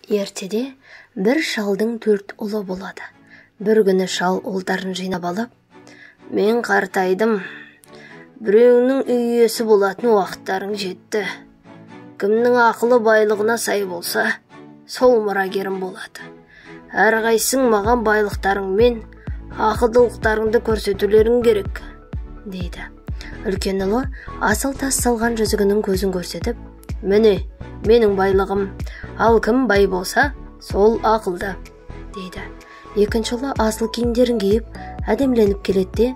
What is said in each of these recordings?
Ертеде бір шалдың 4 ұлы болады. Бір күні шал ұлдарын жинап алып, «Мен қартайдым, біреуінің үй иесі болатын уақыттарың жетті. Кімнің ақылы байлығына сай болса, сол мұрагерім болады. Әрқайсың маған байлықтарың мен ақылдылықтарыңды көрсетулерің керек», дейді. Үлкен ұлы асыл тас салған жүзігінің көзін көрсетіп, «Міне, менің байлығым, ал кім бай болса, сол ақылды», дейді. Екінші ұлы асыл киімдерін киіп, әдемленіп келеді.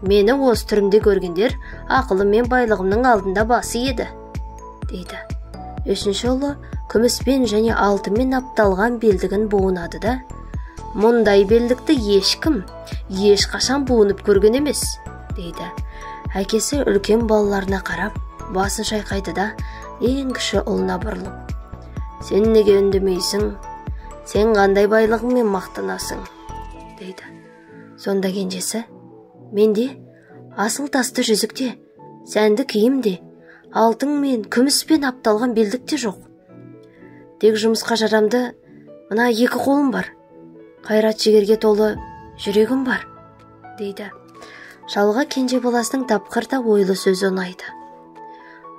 «Мені осы түрімде көргендер ақылы мен байлығымның алдында басы еді», дейді. Үшінші ұлы күміспен және алтынмен апталған белдігін буынады да, «Мұндай белдікті ешкім ешқашан буынып көрген емес», дейді. Әкесі үлкен балаларына қарап, басын шайқайды да, ең кіші ұлына бұрылып, «Сен неге үндемейсің? Сен қандай байлығыңмен мақтанасың?» дейді. Сонда кенжесі, «Менде асыл тасты жүзікте, сәнді киімде, алтын мен күміспен апталған белдікте жоқ. Тек жұмысқа жарамды мына 2 қолым бар, қайрат жігерге толы жүрегім бар», дейді. Шалға кенже баласының тапқыр да ойлы сөзі ұнайды.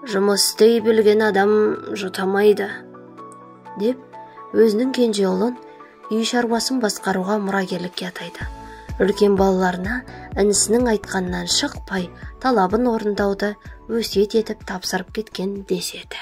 «Жұмыс істей білген адам жұтамайды», деп өзінің кенже ұлын үй шаруасын басқаруға мұрагерлікке атайды. Үлкен балаларына інісінің айтқанынан шықпай талабын орындауды өсиет етіп тапсырып кеткен деседі.